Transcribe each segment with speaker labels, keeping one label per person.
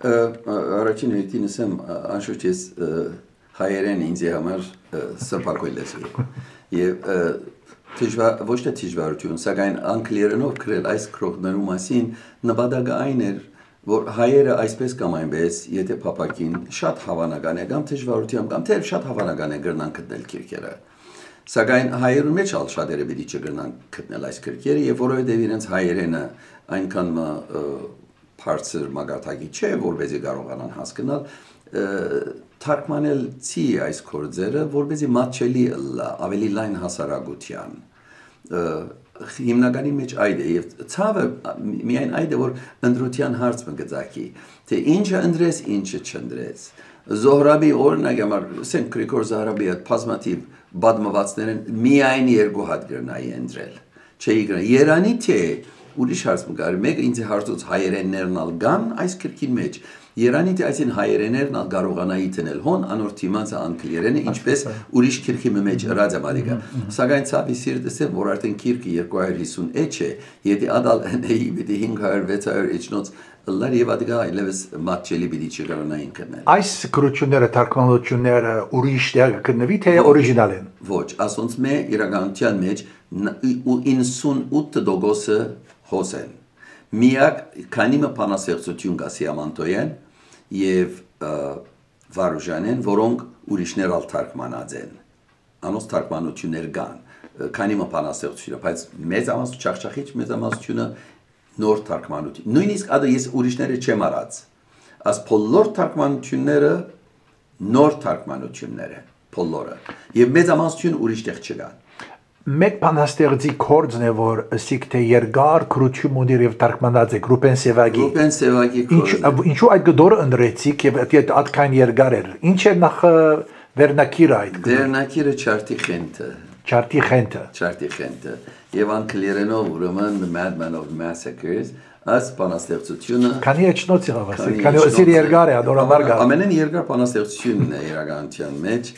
Speaker 1: Առաջին հերթին ասեմ, անշուշտ ես հայերեն ինձ համար սրբակոյլ ես եւ ոչ թե դժվարություն, սակայն անգլերենով գրել այս քրոքներու մասին նպատակը այն էր, որ հայերը այսպես կամ այնպես, եթե փապակին շատ հավանական է կամ դժվարությամբ կամ թեև շատ հավանական է գրնան գտնել քիրքերը։ Սակայն հայերու մեջ ալ շատերը պիտի չգրնան գտնել այս քիրքերը, եւ որովհետեւ իրենց հայերենը այնքան բարձր մագարտակի չէ, որովհետեւ կարողանան հասկանալ թարգմանել ցի այս կորձերը, որովհետեւ մատչելի ավելի լայն հասարակության հիմնականի մեջ այդ է եւ ցավը միայն այդ է որ ընդրության հարց մը գծակի թե ինչը ընդրես ինչը չընդրես Զոհրաբի օրինակ համար ասենք Գրիգոր Զոհրաբի այդ բազմաթիվ բադմվածներն միայն երկու հատ գրնայի ընդրել չէի գրա Երանի թե ուրիշ հարց մը գար մեկը ինձ հարցուց հայերեններն ալ գան այս քրքին մեջ Երանի թե այսին հայերեներն ալ կարողանայի տնել հոն անորդ իմացը անգլերենը ինչպես ուրիշ քիրքի մեջ ռադամալիկա սակայն ցավի սիրտս է որ արդեն քիրքը 250 էջ է եթե ադալ նեի պիտի 500-600 էջնոց լար եւ ադգա այլևս մատչելի պիտի չկարողանային գտնել
Speaker 2: այս գրությունները թարգմանությունները ուրիշ տեղ կգտնվի թե օրիգինալ են
Speaker 1: ոչ ասոնց մե իրականության մեջ 98% հոս են Միակ քանի մը բանաստեղծություն կա Սիամանտոյեն եւ Վարուժանեն, որոնք ուրիշներ ալ թարգմանած են։ Անոնց թարգմանություններ կան, քանի մը բանաստեղծություն, բայց մեծամասն չախչախիչ մեծամասնությունը նոր թարգմանություն։ Նույնիսկ ադը ես ուրիշները չեմ արած։ Աս բոլոր թարգմանությունները նոր թարգմանություններ են, բոլորը։ Եվ մեծամասնություն ուրիշ տեղ չկան։
Speaker 2: Մեկ բանաստեղծի կորձն է որ ասիկ թե երկար քրություն ունի եւ թարգմանած է Ռուբեն Սևագի ինչու այդ գդորը ընդրեցիք եւ այդքան երկար էր ինչ է նախ վերնակիրը այդ
Speaker 1: վերնակիրը Չարտի խենթը եւ անգլերենով ուրեմն The Madman of Massacres as բանաստեղծությունը
Speaker 2: քանի էջնոց եղավ ասիկ քանի ասիր երկար է ադորամար գա
Speaker 1: ամենեն երկար բանաստեղծությունն է իրականության մեջ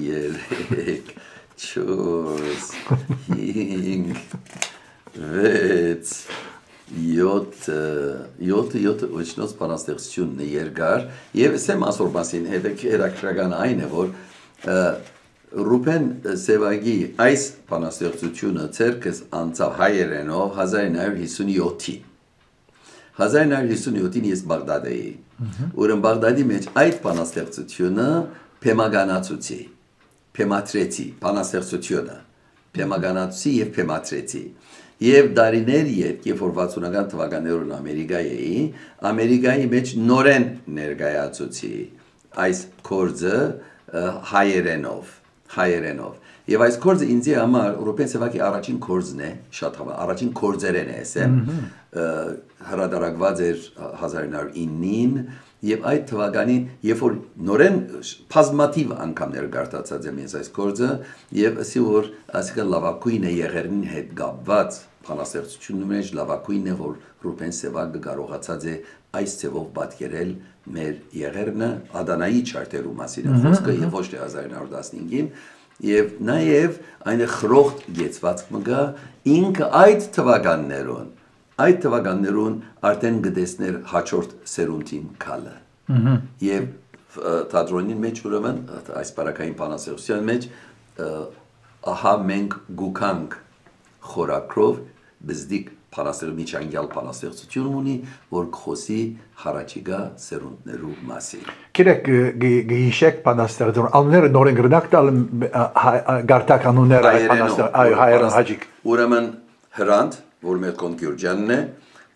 Speaker 1: երեք Չորս, հինգ, վեց, յոթ ոչնոց բանաստեղծությունն է երկար և սեմ ասոր մասին հետաքրական այն է, որ Ռուբեն Սևագի այս բանաստեղծությունը ցերկս անցավ հայերենով 1957-ին 1957-ին ես Բաղդադ էի, ուրեմն Բաղդադի մեջ այդ բանաստեղծությունը փեմագանացուցի Փեմատրեցի, բանաստեղծությունը, փեմագանացուցի եւ փեմատրեցի։ Եվ դարիներ երբ որ 60-ական թվականներուն Ամերիկայի էի, Ամերիկայի մեջ նորեն ներկայացուցի այս կորձը հայերենով։ Եվ այս կորձը ինձ համար Ռուբեն Սևագի առաջին կորձն է, շատ առաջին կորձերեն է, ասեմ, հրատարակված էր 1909-ին Եվ այդ թվականին, երբ որ նորեն բազմաթիվ անգամներ գարտացած եմ ես այս գործը, եւ ասի որ ասիկա լավակույն է եղերնին հետ կապված բանաստեղծությունների մեջ լավակույնն է որ Ռուբեն Սևագը կարողացած է այս ձևով պատկերել մեր եղերնը Ադանայի չարտերու մասին խոսքը եւ ոչ թե 1915-ին եւ նաեւ այն խրոխտ գեցված մգա ինքը այդ թվականներուն Այդ թվականներուն արդեն գտեսներ հաջորդ սերունդին քալը։ Եվ թատրոնի մեջ ուրեմն այս բարակային բանաստեղծության մեջ ահա մենք գուքանք խորակրով բզդիկ բանաստեղծության բանաստեղծություն ունի, որ խոսի հարաճիգա սերունդներու մասին։
Speaker 2: Գիտեք գիշեք բանաստեղծություն անունները նորեն գրնակ տալ գարտակ անունները այդ բանաստեղծություն հայերեն հաջիկ։
Speaker 1: Ուրեմն հրանտ որ մեր կոն Գյուրջանն է,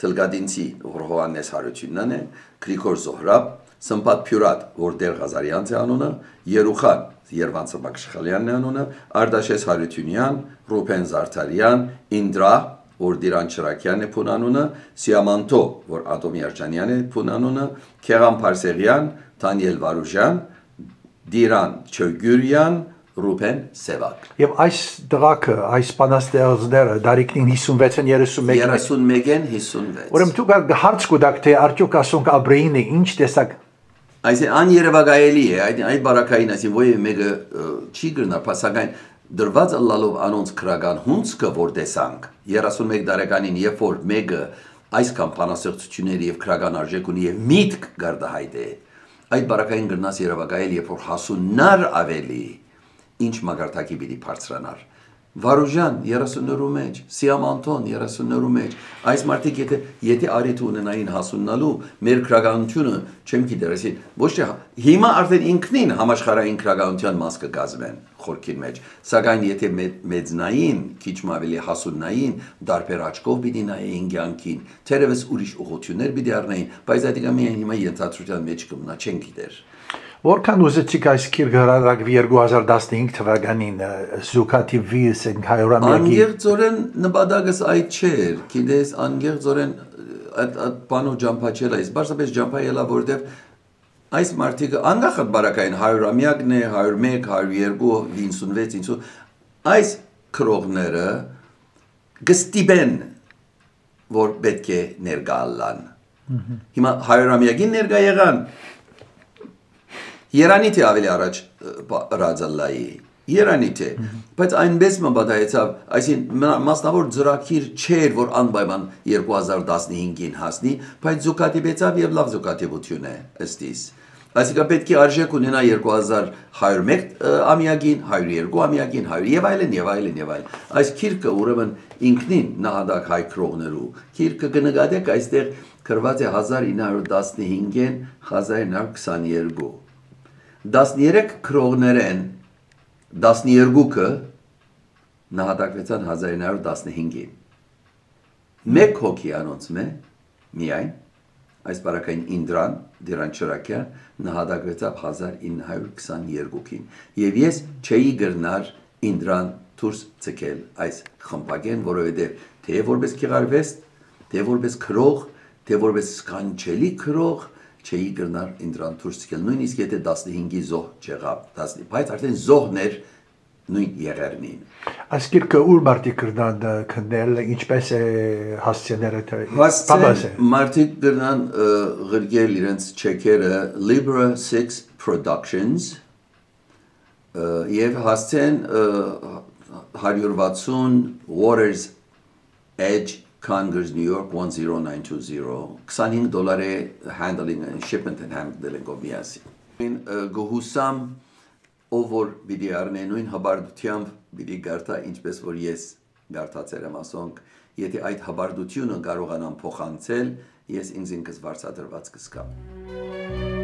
Speaker 1: Թլգադինցի որ Հովանես Հարությունյանն է, Գրիգոր Զոհրաբ, Սմբատ Փյուրատ, որ Դեր Ղազարյանց է անունը, Երուխան, Երվանցը Բաքշխալյանն է անունը, Արդաշես Հարությունյան, Ռուբեն Զարդարյան, Ինդրա, որ Դիրան Չրակյանն է փուն անունը, Սիամանտո, որ Ադոմի Արջանյանն է փուն անունը, Քեղան Փարսեղյան, Դանիել Վարուժյան, Դիրան Չգյուրյան, Ռուբեն Սևագ։
Speaker 2: Եվ այս դղակը, այս բանաստեղծները դարիքին 56-ն
Speaker 1: 31-ն 56։
Speaker 2: Ուրեմն դուք հարց կուտակ թե արդյոք ասոնք Աբրեին է ինչ տեսակ
Speaker 1: Այսինքն աներևակայելի է, այդ բարակային այսին ոյ մեկը չի գրնա, սակայն դրված ըլլալով անոնց քրական հունցքը որ տեսանք 31 տարեկանին երբ որ մեկը այսքան բանաստեղծությունների եւ քրական արժեք ունի եւ միտք գարդահայտ է այդ բարակային գրնաս երևակայել երբ որ հասուննար ավելի ինչ մագարտակի պիտի բարձրանար Վարուժան 30-նորու մեջ, Սիամ Անտոն 30-նորու մեջ, այս մարդիկ եթե արիթ ունենային հասուննալու, մեր քրագանությունը չեմ գիտեր, ոչ թե հիմա արդեն ինքնին համաշխարհային քրագանության մաս կգազմեն խորքին մեջ, սակայն եթե մեծնային, քիչ ավելի հասուննային, դարբեր աչքով պիտի նայեին կյանքին, թերևս ուրիշ ուղղություններ պիտի առնեին, բայց այդ միայն հիմա ենթադրության մեջ կմնա, չեն գիտեր
Speaker 2: Որքան ուզեցիք այս գիրքը հրատարակվի 2015 թվականին Զուկատիվի հայրամյակի
Speaker 1: Անգեղծորեն նպատակս այդ չէր, գիտես անգեղծորեն այդ բանով ջամփաչել այս, բարձրապես ջամփայելա որտեվ այս մարտիկը անգախտ բարակային 100-ամյակն է, 101, 102, 56, 50 այս քրողները գստիբեն որ պետք է ներգալան Հիմա 100-ամյակին ներգա եղան Երանիթ է ավելի առաջ ռաձալլայի, Երանիթ է, բայց այնպես մբադայեցավ, այսին մասնավոր ձրակիր չէր, որ անբայման 2015-ին հասնի, բայց զուկատիվեցավ և լավ զուկատիվություն է, ըստիս։ Այսինքն պետք է արժեք ունենա 2101 ամյակին, 102 ամյակին, 100 եւ այլն եւ այլն եւ այլն։ Այս քիրքը ուրեմն ինքնին նահատակ հայ քրողներու։ Քիրքը կնկատեք այստեղ գրված է 1915-ին 1922 13 քրողներեն 12-ը նահատակվեցան 1915-ին։ Մեկ հոգի անոնցմ է միայն այս բարակային Ինդրան Դիրան Չրակյան նահատակվեցավ 1922-ին եւ ես չէի գրնար Ինդրան դուրս ցկել այս խմբագեն որովհետեւ թե որպես քիղարվեստ թե որպես քրող թե որպես սկանչելի քրող չէի գրնար Ինդրան դուրս ցկել նույնիսկ եթե 15-ի զոհ չեղավ 10 բայց արդեն զոհներ նույն եղերնին
Speaker 2: Այս գիրքը ուր մարդիկ գրնան քննել ինչպես է հասցեները
Speaker 1: մարդիկ գրնան գրգել իրենց չեկերը Libra 6 Productions եւ հասցեն 160 Waters Edge Congress New York 10920 $25 handling and shipment and handling of միասին գոհուսամ ով որ պիտի առնե նույն հաբարդությամբ պիտի գարտա ինչպես որ ես գարտացել եմ ասոնք եթե այդ հաբարդությունը կարողանամ փոխանցել ես ինձ ինքս վարձատրված կզգամ